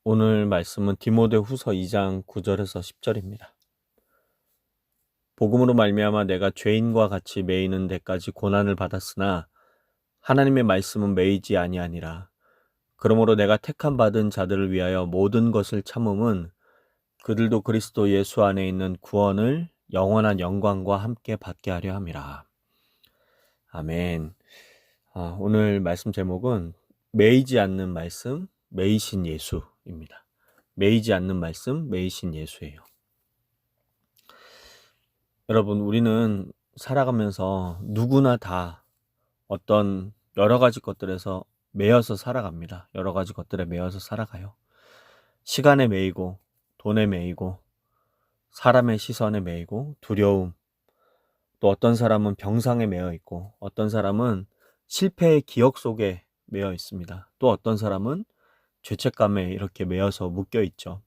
오늘 말씀은 디모데후서 2장 9절에서 10절입니다. 복음으로 말미암아 내가 죄인과 같이 매이는 데까지 고난을 받았으나 하나님의 말씀은 매이지 아니하니라. 그러므로 내가 택함 받은 자들을 위하여 모든 것을 참음은 그들도 그리스도 예수 안에 있는 구원을 영원한 영광과 함께 받게 하려 함이라. 아멘. 오늘 말씀 제목은 매이지 않는 말씀, 매이신 예수입니다. 매이지 않는 말씀, 매이신 예수예요. 여러분, 우리는 살아가면서 누구나 다 어떤 여러 가지 것들에서 매여서 살아갑니다. 여러 가지 것들에 매여서 살아가요. 시간에 매이고, 돈에 매이고, 사람의 시선에 매이고, 두려움, 또 어떤 사람은 병상에 매여 있고, 어떤 사람은 실패의 기억 속에 매여 있습니다. 또 어떤 사람은 죄책감에 이렇게 매여서 묶여 있죠.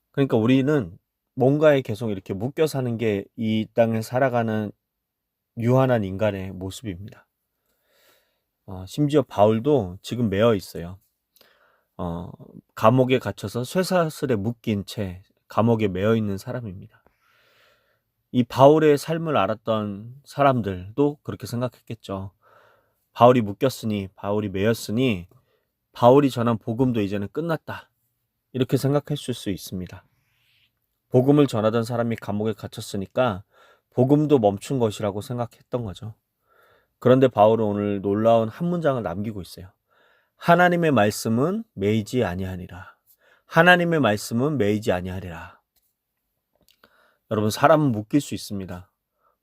그러니까 우리는 뭔가에 계속 이렇게 묶여 사는 게 이 땅에 살아가는 유한한 인간의 모습입니다. 심지어 바울도 지금 매여 있어요. 감옥에 갇혀서 쇠사슬에 묶인 채 감옥에 매여 있는 사람입니다. 이 바울의 삶을 알았던 사람들도 그렇게 생각했겠죠. 바울이 묶였으니, 바울이 매였으니 바울이 전한 복음도 이제는 끝났다. 이렇게 생각했을 수 있습니다. 복음을 전하던 사람이 감옥에 갇혔으니까 복음도 멈춘 것이라고 생각했던 거죠. 그런데 바울은 오늘 놀라운 한 문장을 남기고 있어요. 하나님의 말씀은 매이지 아니하니라. 하나님의 말씀은 매이지 아니하리라. 여러분, 사람은 묶일 수 있습니다.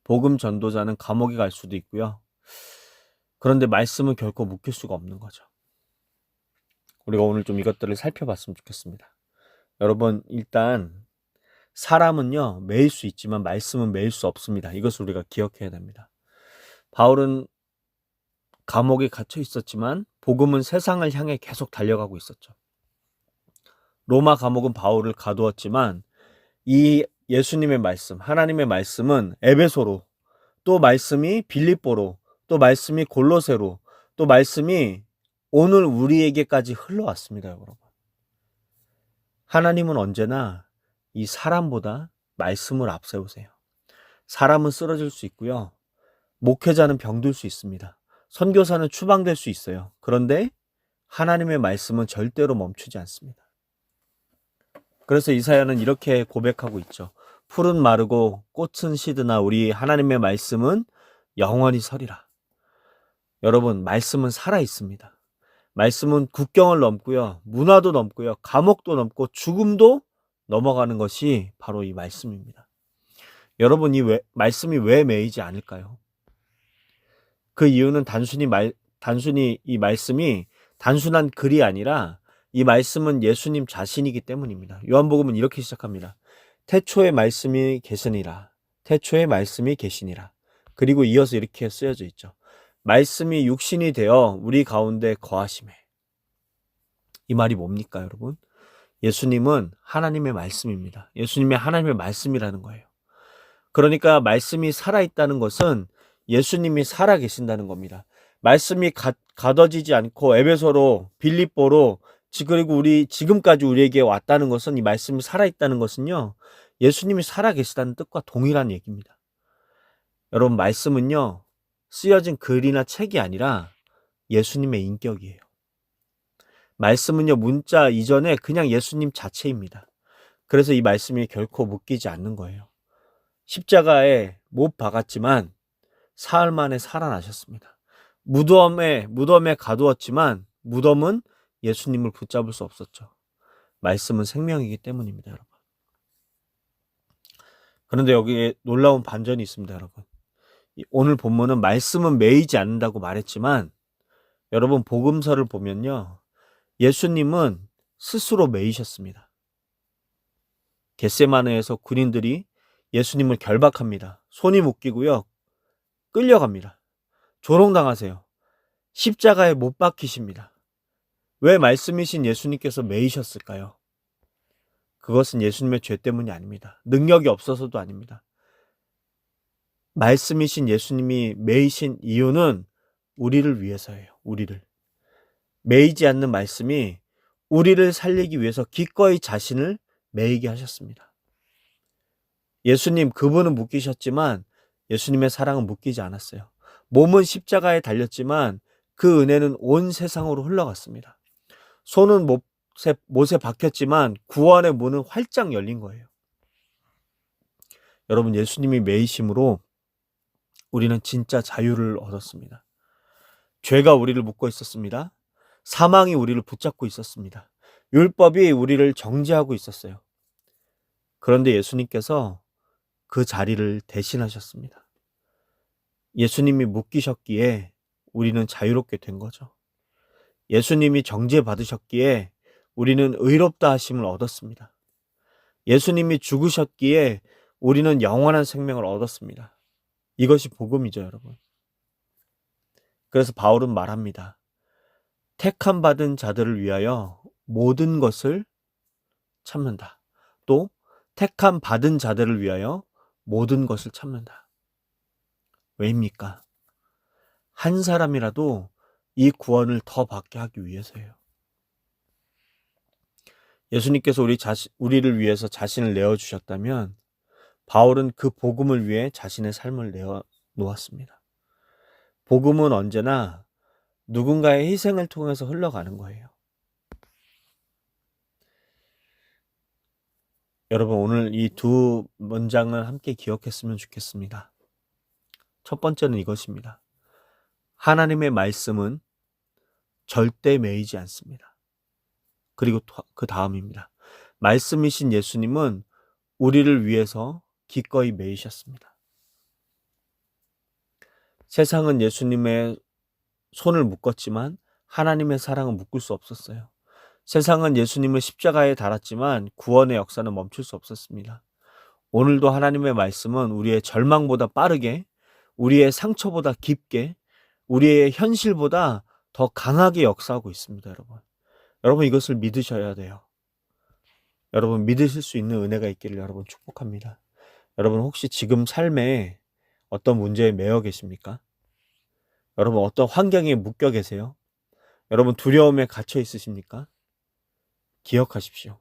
복음 전도자는 감옥에 갈 수도 있고요. 그런데 말씀은 결코 묶일 수가 없는 거죠. 우리가 오늘 좀 이것들을 살펴봤으면 좋겠습니다. 여러분, 일단 사람은요, 매일 수 있지만 말씀은 매일 수 없습니다. 이것을 우리가 기억해야 됩니다. 바울은 감옥에 갇혀 있었지만 복음은 세상을 향해 계속 달려가고 있었죠. 로마 감옥은 바울을 가두었지만 이 예수님의 말씀, 하나님의 말씀은 에베소로, 또 말씀이 빌립보로, 또 말씀이 골로새로, 또 말씀이 오늘 우리에게까지 흘러왔습니다, 여러분. 하나님은 언제나 이 사람보다 말씀을 앞세우세요. 사람은 쓰러질 수 있고요. 목회자는 병들 수 있습니다. 선교사는 추방될 수 있어요. 그런데 하나님의 말씀은 절대로 멈추지 않습니다. 그래서 이사야는 이렇게 고백하고 있죠. 풀은 마르고 꽃은 시드나 우리 하나님의 말씀은 영원히 서리라. 여러분, 말씀은 살아 있습니다. 말씀은 국경을 넘고요. 문화도 넘고요. 감옥도 넘고 죽음도 넘어가는 것이 바로 이 말씀입니다. 여러분, 말씀이 왜 매이지 않을까요? 그 이유는 단순히 이 말씀이 단순한 글이 아니라 이 말씀은 예수님 자신이기 때문입니다. 요한복음은 이렇게 시작합니다. 태초에 말씀이 계시니라. 태초에 말씀이 계시니라. 그리고 이어서 이렇게 쓰여져 있죠. 말씀이 육신이 되어 우리 가운데 거하심에. 이 말이 뭡니까, 여러분? 예수님은 하나님의 말씀입니다. 예수님의 하나님의 말씀이라는 거예요. 그러니까 말씀이 살아있다는 것은 예수님이 살아계신다는 겁니다. 말씀이 가둬지지 않고 에베소로, 빌립보로, 그리고 지금까지 우리에게 왔다는 것은, 이 말씀이 살아있다는 것은요, 예수님이 살아계시다는 뜻과 동일한 얘기입니다. 여러분, 말씀은요, 쓰여진 글이나 책이 아니라 예수님의 인격이에요. 말씀은요, 문자 이전에 그냥 예수님 자체입니다. 그래서 이 말씀이 결코 묶이지 않는 거예요. 십자가에 못 박았지만 사흘 만에 살아나셨습니다. 무덤에 가두었지만 무덤은 예수님을 붙잡을 수 없었죠. 말씀은 생명이기 때문입니다, 여러분. 그런데 여기에 놀라운 반전이 있습니다, 여러분. 오늘 본문은 말씀은 매이지 않는다고 말했지만 여러분, 복음서를 보면요, 예수님은 스스로 매이셨습니다. 겟세마네에서 군인들이 예수님을 결박합니다. 손이 묶이고요, 끌려갑니다. 조롱당하세요. 십자가에 못 박히십니다. 왜 말씀이신 예수님께서 매이셨을까요? 그것은 예수님의 죄 때문이 아닙니다. 능력이 없어서도 아닙니다. 말씀이신 예수님이 매이신 이유는 우리를 위해서예요. 우리를. 매이지 않는 말씀이 우리를 살리기 위해서 기꺼이 자신을 매이게 하셨습니다. 예수님, 그분은 묶이셨지만 예수님의 사랑은 묶이지 않았어요. 몸은 십자가에 달렸지만 그 은혜는 온 세상으로 흘러갔습니다. 손은 못에 박혔지만 구원의 문은 활짝 열린 거예요. 여러분, 예수님이 매이심으로 우리는 진짜 자유를 얻었습니다. 죄가 우리를 묶고 있었습니다. 사망이 우리를 붙잡고 있었습니다. 율법이 우리를 정죄하고 있었어요. 그런데 예수님께서 그 자리를 대신하셨습니다. 예수님이 묶이셨기에 우리는 자유롭게 된 거죠. 예수님이 정죄받으셨기에 우리는 의롭다 하심을 얻었습니다. 예수님이 죽으셨기에 우리는 영원한 생명을 얻었습니다. 이것이 복음이죠, 여러분. 그래서 바울은 말합니다. 택함 받은 자들을 위하여 모든 것을 참는다. 또 택함 받은 자들을 위하여 모든 것을 참는다. 왜입니까? 한 사람이라도 이 구원을 더 받게 하기 위해서예요. 예수님께서 우리를 위해서 자신을 내어주셨다면 바울은 그 복음을 위해 자신의 삶을 내어놓았습니다. 복음은 언제나 누군가의 희생을 통해서 흘러가는 거예요. 여러분, 오늘 이 두 문장을 함께 기억했으면 좋겠습니다. 첫 번째는 이것입니다. 하나님의 말씀은 절대 매이지 않습니다. 그리고 그 다음입니다. 말씀이신 예수님은 우리를 위해서 기꺼이 매이셨습니다. 세상은 예수님의 손을 묶었지만 하나님의 사랑은 묶을 수 없었어요. 세상은 예수님을 십자가에 달았지만 구원의 역사는 멈출 수 없었습니다. 오늘도 하나님의 말씀은 우리의 절망보다 빠르게, 우리의 상처보다 깊게, 우리의 현실보다 더 강하게 역사하고 있습니다, 여러분. 여러분, 이것을 믿으셔야 돼요. 여러분, 믿으실 수 있는 은혜가 있기를 여러분 축복합니다. 여러분, 혹시 지금 삶에 어떤 문제에 매여 계십니까? 여러분, 어떤 환경에 묶여 계세요? 여러분, 두려움에 갇혀 있으십니까? 기억하십시오.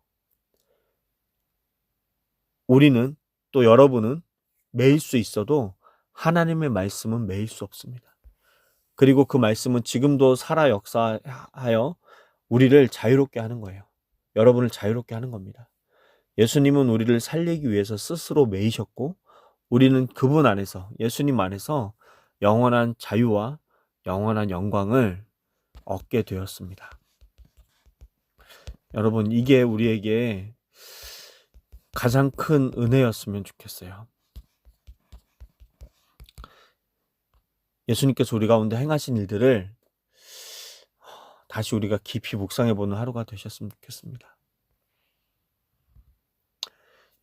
우리는, 또 여러분은 매일 수 있어도 하나님의 말씀은 매일 수 없습니다. 그리고 그 말씀은 지금도 살아 역사하여 우리를 자유롭게 하는 거예요. 여러분을 자유롭게 하는 겁니다. 예수님은 우리를 살리기 위해서 스스로 매이셨고, 우리는 그분 안에서, 예수님 안에서 영원한 자유와 영원한 영광을 얻게 되었습니다. 여러분, 이게 우리에게 가장 큰 은혜였으면 좋겠어요. 예수님께서 우리 가운데 행하신 일들을 다시 우리가 깊이 묵상해보는 하루가 되셨으면 좋겠습니다.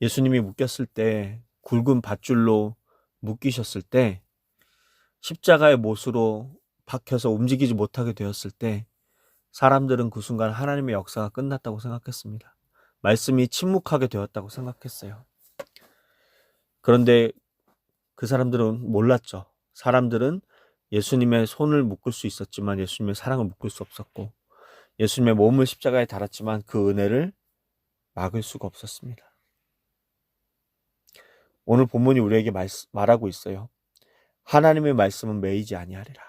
예수님이 묶였을 때, 굵은 밧줄로 묶이셨을 때, 십자가의 못으로 박혀서 움직이지 못하게 되었을 때 사람들은 그 순간 하나님의 역사가 끝났다고 생각했습니다. 말씀이 침묵하게 되었다고 생각했어요. 그런데 그 사람들은 몰랐죠. 사람들은 예수님의 손을 묶을 수 있었지만 예수님의 사랑을 묶을 수 없었고, 예수님의 몸을 십자가에 달았지만 그 은혜를 막을 수가 없었습니다. 오늘 본문이 우리에게 말하고 있어요. 하나님의 말씀은 매이지 아니하리라.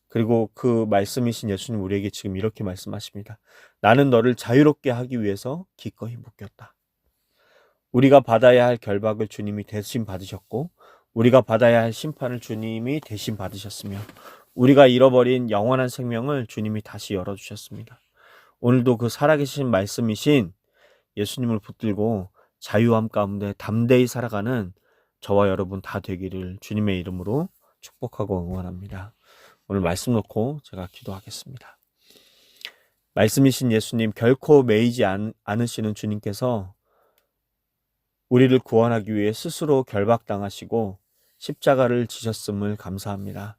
그리고 그 말씀이신 예수님 우리에게 지금 이렇게 말씀하십니다. 나는 너를 자유롭게 하기 위해서 기꺼이 묶였다. 우리가 받아야 할 결박을 주님이 대신 받으셨고, 우리가 받아야 할 심판을 주님이 대신 받으셨으며, 우리가 잃어버린 영원한 생명을 주님이 다시 열어주셨습니다. 오늘도 그 살아계신 말씀이신 예수님을 붙들고 자유함 가운데 담대히 살아가는 저와 여러분 다 되기를 주님의 이름으로 축복하고 응원합니다. 오늘 말씀 놓고 제가 기도하겠습니다. 말씀이신 예수님, 결코 매이지 않으시는 주님께서 우리를 구원하기 위해 스스로 결박당하시고 십자가를 지셨음을 감사합니다.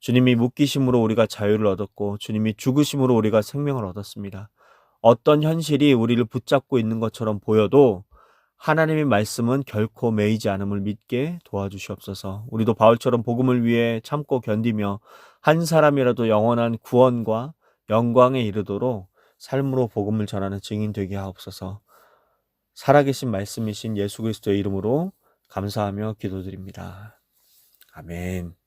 주님이 묶이심으로 우리가 자유를 얻었고, 주님이 죽으심으로 우리가 생명을 얻었습니다. 어떤 현실이 우리를 붙잡고 있는 것처럼 보여도 하나님의 말씀은 결코 매이지 않음을 믿게 도와주시옵소서. 우리도 바울처럼 복음을 위해 참고 견디며 한 사람이라도 영원한 구원과 영광에 이르도록 삶으로 복음을 전하는 증인 되게 하옵소서. 살아계신 말씀이신 예수 그리스도의 이름으로 감사하며 기도드립니다. 아멘.